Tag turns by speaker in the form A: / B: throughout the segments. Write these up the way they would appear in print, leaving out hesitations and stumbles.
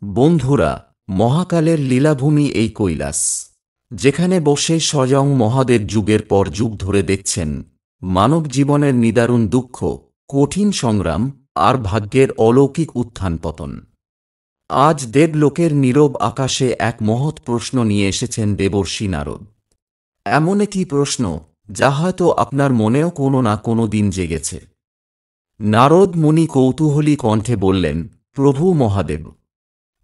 A: বন্ধুরা, মহাকালের লীলাভূমি এই কৈলাস, যেখানে বসে স্বয়ং মহাদেব যুগের পর যুগ ধরে দেখছেন মানব জীবনের নিদারুণ দুঃখ, কঠিন সংগ্রাম আর ভাগ্যের অলৌকিক উত্থান পতন। আজ দেবলোকের নীরব আকাশে এক মহৎ প্রশ্ন নিয়ে এসেছেন দেবর্ষি নারদ। এমন একটি প্রশ্ন যা হয়তো আপনার মনেও কোনো না কোনো দিন জেগেছে। নারদ মুনি কৌতূহলী কণ্ঠে বললেন, প্রভু মহাদেব,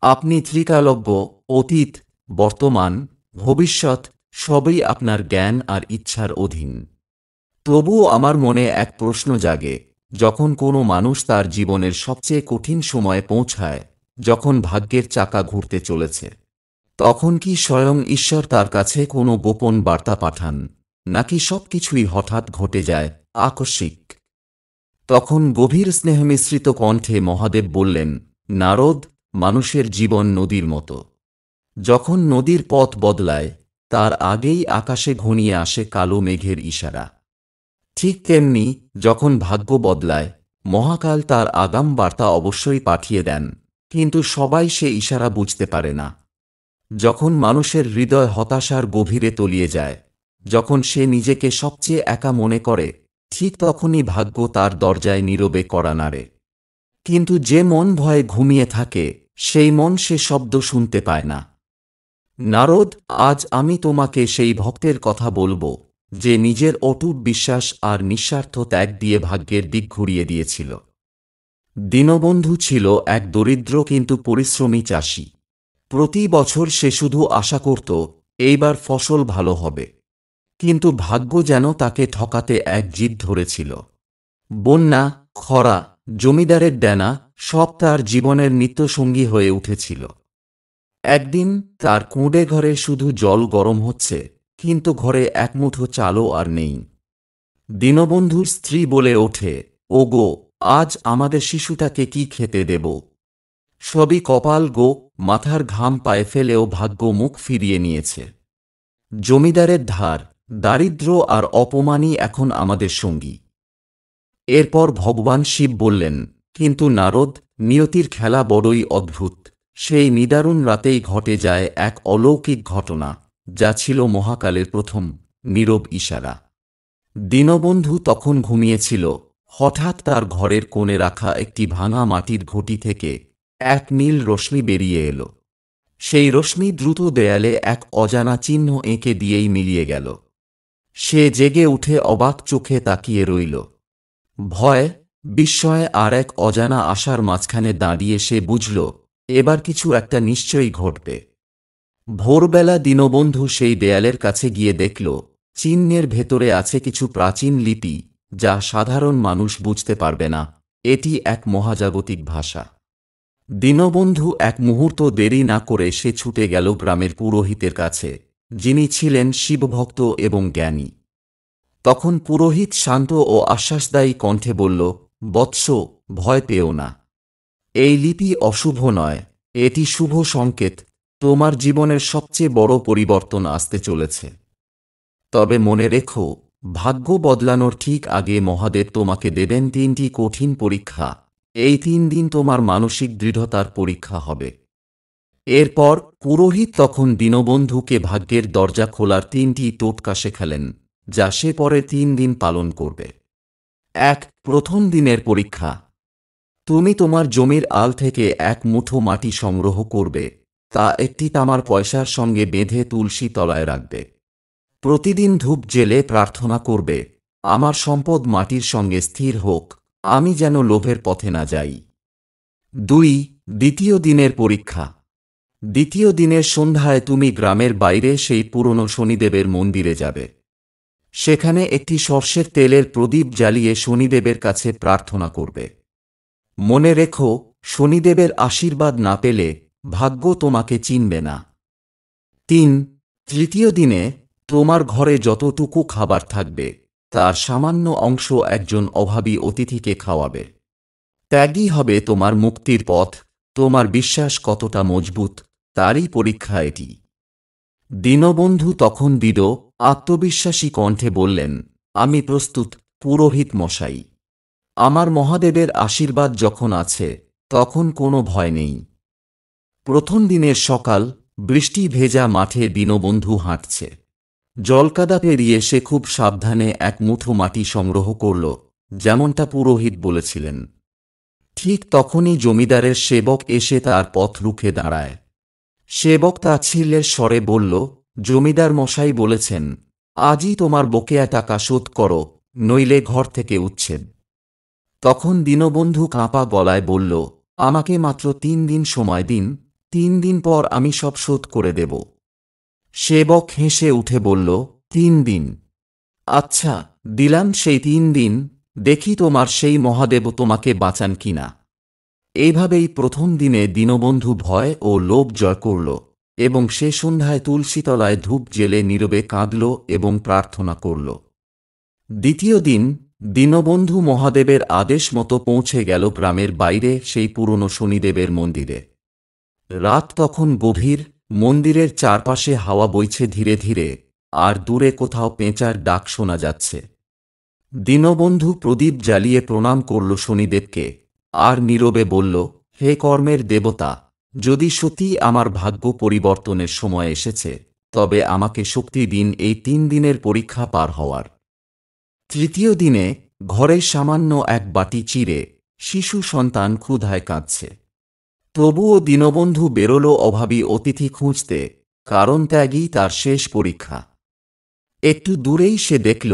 A: আপনি ত্রিকালজ্ঞ, অতীত, বর্তমান, ভবিষ্যৎ সবই আপনার জ্ঞান আর ইচ্ছার অধীন। তবুও আমার মনে এক প্রশ্ন জাগে, যখন কোনো মানুষ তার জীবনের সবচেয়ে কঠিন সময়ে পৌঁছায়, যখন ভাগ্যের চাকা ঘুরতে চলেছে, তখন কি স্বয়ং ঈশ্বর তার কাছে কোনো গোপন বার্তা পাঠান, নাকি সবকিছুই হঠাৎ ঘটে যায় আকস্মিক? তখন গভীর স্নেহমিশ্রিত কণ্ঠে মহাদেব বললেন, নারদ, মানুষের জীবন নদীর মতো। যখন নদীর পথ বদলায়, তার আগেই আকাশে ঘনিয়ে আসে কালো মেঘের ইশারা। ঠিক তেমনি যখন ভাগ্য বদলায়, মহাকাল তার আগাম বার্তা অবশ্যই পাঠিয়ে দেন, কিন্তু সবাই সে ইশারা বুঝতে পারে না। যখন মানুষের হৃদয় হতাশার গভীরে তলিয়ে যায়, যখন সে নিজেকে সবচেয়ে একা মনে করে, ঠিক তখনই ভাগ্য তার দরজায় নীরবে কড়া নাড়ে। কিন্তু যে মন ভয়ে ঘুমিয়ে থাকে, সেই মন সে শব্দ শুনতে পায় না। নারদ, আজ আমি তোমাকে সেই ভক্তের কথা বলবো, যে নিজের অটুট বিশ্বাস আর নিঃস্বার্থ ত্যাগ দিয়ে ভাগ্যের দিক ঘুরিয়ে দিয়েছিল। দীনবন্ধু ছিল এক দরিদ্র কিন্তু পরিশ্রমী চাষী। প্রতি বছর সে শুধু আশা করত, এইবার ফসল ভালো হবে। কিন্তু ভাগ্য যেন তাকে ঠকাতে এক জিদ ধরেছিল। বন্যা, খরা, জমিদারের ডেনা সব তার জীবনের নিত্যসঙ্গী হয়ে উঠেছিল। একদিন তার কুঁড়ে ঘরে শুধু জল গরম হচ্ছে, কিন্তু ঘরে এক মুঠো চালও আর নেই। দীনবন্ধুর স্ত্রী বলে ওঠে, ওগো, আজ আমাদের শিশুটাকে কি খেতে দেব? সবই কপাল গো, মাথার ঘাম পায়ে ফেলেও ভাগ্য মুখ ফিরিয়ে নিয়েছে। জমিদারের ধার, দারিদ্র্য আর অপমানই এখন আমাদের সঙ্গী। এরপর ভগবান শিব বললেন, কিন্তু নারদ, নিয়তির খেলা বড়ই অদ্ভুত। সেই নিদারুণ রাতেই ঘটে যায় এক অলৌকিক ঘটনা, যা ছিল মহাকালের প্রথম নীরব ইশারা। দীনবন্ধু তখন ঘুমিয়েছিল, হঠাৎ তার ঘরের কোণে রাখা একটি ভাঙা মাটির ঘটি থেকে এক নীল রশ্মি বেরিয়ে এলো। সেই রশ্মি দ্রুত দেয়ালে এক অজানা চিহ্ন এঁকে দিয়েই মিলিয়ে গেল। সে জেগে উঠে অবাক চোখে তাকিয়ে রইল। ভয়, বিস্ময় আর এক অজানা আশার মাঝখানে দাঁড়িয়ে সে বুঝল, এবার কিছু একটা নিশ্চয়ই ঘটবে। ভোরবেলা দীনবন্ধু সেই দেয়ালের কাছে গিয়ে দেখল, চিহ্নের ভেতরে আছে কিছু প্রাচীন লিপি, যা সাধারণ মানুষ বুঝতে পারবে না। এটি এক মহাজাগতিক ভাষা। দীনবন্ধু এক মুহূর্ত দেরি না করে সে ছুটে গেল গ্রামের পুরোহিতের কাছে, যিনি ছিলেন শিবভক্ত এবং জ্ঞানী। তখন পুরোহিত শান্ত ও আশ্বাসদায়ী কণ্ঠে বলল, বৎস, ভয় পেও না। এই লিপি অশুভ নয়, এটি শুভ সংকেত। তোমার জীবনের সবচেয়ে বড় পরিবর্তন আসতে চলেছে। তবে মনে রেখো, ভাগ্য বদলানোর ঠিক আগে মহাদেব তোমাকে দেবেন 3টি কঠিন পরীক্ষা। এই 3 দিন তোমার মানসিক দৃঢ়তার পরীক্ষা হবে। এরপর পুরোহিত তখন দীনবন্ধুকে ভাগ্যের দরজা খোলার 3টি টোটকা শেখালেন, যা সে পরে 3 দিন পালন করবে। প্রথম দিনের পরীক্ষা। তুমি তোমার জমির আল থেকে এক মুঠো মাটি সংগ্রহ করবে, তা একটি তামার পয়সার সঙ্গে বেঁধে তুলসী তলায় রাখবে। প্রতিদিন ধূপ জেলে প্রার্থনা করবে, আমার সম্পদ মাটির সঙ্গে স্থির হোক, আমি যেন লোভের পথে না যাই। দ্বিতীয় দিনের পরীক্ষা। দ্বিতীয় দিনের সন্ধ্যায় তুমি গ্রামের বাইরে সেই পুরনো শনিদেবের মন্দিরে যাবে। সেখানে একটি সর্ষের তেলের প্রদীপ জ্বালিয়ে শনিদেবের কাছে প্রার্থনা করবে। মনে রেখো, শনিদেবের আশীর্বাদ না পেলে ভাগ্য তোমাকে চিনবে না। তৃতীয় দিনে তোমার ঘরে যতটুকু খাবার থাকবে, তার সামান্য অংশ একজন অভাবী অতিথিকে খাওয়াবে। ত্যাগই হবে তোমার মুক্তির পথ। তোমার বিশ্বাস কতটা মজবুত, তারই পরীক্ষা এটি। দীনবন্ধু তখন দৃঢ়, আত্মবিশ্বাসী কণ্ঠে বললেন, আমি প্রস্তুত পুরোহিত মশাই। আমার মহাদেবের আশীর্বাদ যখন আছে, তখন কোনো ভয় নেই। প্রথম দিনের সকাল, বৃষ্টি ভেজা মাঠে দীনবন্ধু হাঁটছে। জলকাদা পেরিয়ে সে খুব সাবধানে এক মুঠো মাটি সংগ্রহ করল, যেমনটা পুরোহিত বলেছিলেন। ঠিক তখনই জমিদারের সেবক এসে তার পথ রুখে দাঁড়ায়। সেবক তাচ্ছিল্যের স্বরে বলল, জমিদার মশাই বলেছেন, আজই তোমার বকেয়া টাকা শোধ করো, নইলে ঘর থেকে উচ্ছেদ। তখন দীনবন্ধু কাঁপা গলায় বলল, আমাকে মাত্র 3 দিন সময় দিন, 3 দিন পর আমি সব শোধ করে দেব। সেবক হেসে উঠে বলল, 3 দিন? আচ্ছা, দিলাম সেই 3 দিন, দেখি তোমার সেই মহাদেব তোমাকে বাঁচান কিনা। এইভাবেই প্রথম দিনে দীনবন্ধু ভয় ও লোভ জয় করল, এবং সে সন্ধ্যায় তুলসীতলায় ধূপ জেলে নীরবে কাঁদল এবং প্রার্থনা করল। দ্বিতীয় দিন, দীনবন্ধু মহাদেবের আদেশ মতো পৌঁছে গেল গ্রামের বাইরে সেই পুরনো শনিদেবের মন্দিরে। রাত তখন গভীর, মন্দিরের চারপাশে হাওয়া বইছে ধীরে ধীরে, আর দূরে কোথাও পেঁচার ডাক শোনা যাচ্ছে। দীনবন্ধু প্রদীপ জ্বালিয়ে প্রণাম করল শনিদেবকে, আর নীরবে বলল, হে কর্মের দেবতা, যদি সত্যি আমার ভাগ্য পরিবর্তনের সময় এসেছে, তবে আমাকে শক্তি দিন এই 3 দিনের পরীক্ষা পার হওয়ার। তৃতীয় দিনে ঘরে সামান্য এক বাটি চিড়ে, শিশু সন্তান ক্ষুধায় কাঁদছে। তবুও দীনবন্ধু বেরোল অভাবী অতিথি খুঁজতে, কারণ ত্যাগই তার শেষ পরীক্ষা। একটু দূরেই সে দেখল,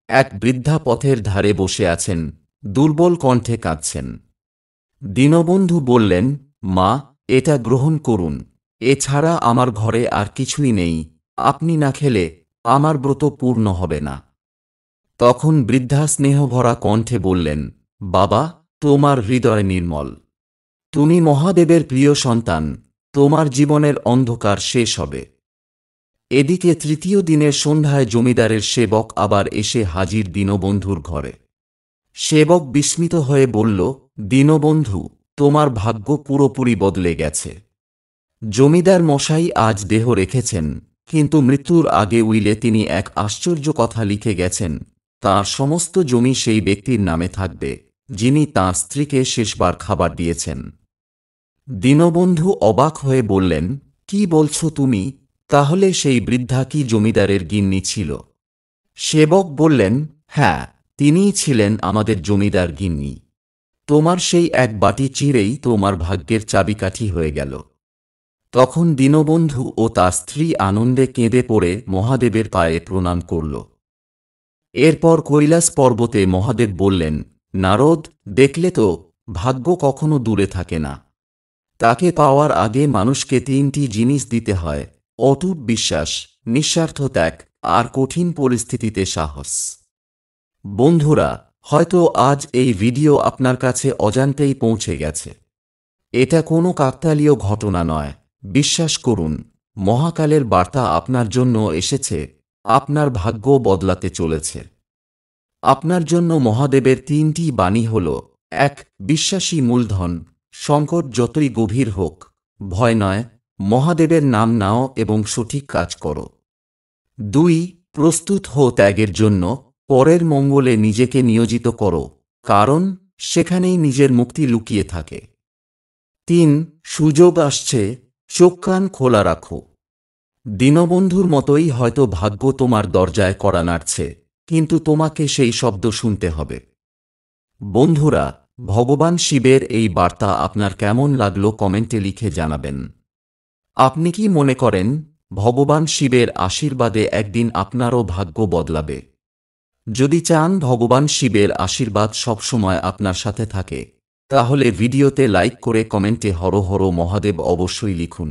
A: এক বৃদ্ধা পথের ধারে বসে আছেন, দুর্বল কণ্ঠে কাঁদছেন। দীনবন্ধু বললেন, মা, এটা গ্রহণ করুন, এছাড়া আমার ঘরে আর কিছুই নেই, আপনি না খেলে আমার ব্রত পূর্ণ হবে না। তখন বৃদ্ধা স্নেহভরা কণ্ঠে বললেন, বাবা, তোমার হৃদয় নির্মল, তুমি মহাদেবের প্রিয় সন্তান, তোমার জীবনের অন্ধকার শেষ হবে। এদিকে তৃতীয় দিনের সন্ধ্যায় জমিদারের সেবক আবার এসে হাজির দীনবন্ধুর ঘরে। সেবক বিস্মিত হয়ে বলল, দীনবন্ধু, তোমার ভাগ্য পুরোপুরি বদলে গেছে। জমিদার মশাই আজ দেহ রেখেছেন, কিন্তু মৃত্যুর আগে উইলে তিনি এক আশ্চর্য কথা লিখে গেছেন, তাঁর সমস্ত জমি সেই ব্যক্তির নামে থাকবে, যিনি তাঁর স্ত্রীকে শেষবার খাবার দিয়েছেন। দীনবন্ধু অবাক হয়ে বললেন, কি বলছো তুমি? তাহলে সেই বৃদ্ধা কি জমিদারের গিন্নি ছিল? সেবক বললেন, হ্যাঁ, তিনিই ছিলেন আমাদের জমিদার গিন্নি। তোমার সেই এক বাটি চিড়েই তোমার ভাগ্যের চাবিকাঠি হয়ে গেল। তখন দীনবন্ধু ও তার স্ত্রী আনন্দে কেঁদে পড়ে মহাদেবের পায়ে প্রণাম করল। এরপর কৈলাস পর্বতে মহাদেব বললেন, নারদ, দেখলে তো, ভাগ্য কখনো দূরে থাকে না। তাকে পাওয়ার আগে মানুষকে 3টি জিনিস দিতে হয়, অটুট বিশ্বাস, নিঃস্বার্থ ত্যাগ, আর কঠিন পরিস্থিতিতে সাহস। বন্ধুরা, হয়তো আজ এই ভিডিও আপনার কাছে অজান্তেই পৌঁছে গেছে। এটা কোনো কাকতালীয় ঘটনা নয়, বিশ্বাস করুন, মহাকালের বার্তা আপনার জন্য এসেছে, আপনার ভাগ্য বদলাতে চলেছে। আপনার জন্য মহাদেবের 3টি বাণী হল, 1. বিশ্বাসী মূলধন, সংকট যতই গভীর হোক, ভয় নয়, মহাদেবের নাম নাও এবং সঠিক কাজ করো। 2. প্রস্তুত হও ত্যাগের জন্য, পরের মঙ্গলে নিজেকে নিয়োজিত করো, কারণ সেখানেই নিজের মুক্তি লুকিয়ে থাকে। 3. সুযোগ আসছে, চোখ কান খোলা রাখো। দীনবন্ধুর মতোই হয়তো ভাগ্য তোমার দরজায় কড়া নাড়ছে, কিন্তু তোমাকে সেই শব্দ শুনতে হবে। বন্ধুরা, ভগবান শিবের এই বার্তা আপনার কেমন লাগলো কমেন্টে লিখে জানাবেন। আপনি কি মনে করেন, ভগবান শিবের আশীর্বাদে একদিন আপনারও ভাগ্য বদলাবে? যদি চান ভগবান শিবের আশীর্বাদ সবসময় আপনার সাথে থাকে, তাহলে ভিডিওতে লাইক করে কমেন্টে হর হর মহাদেব অবশ্যই লিখুন।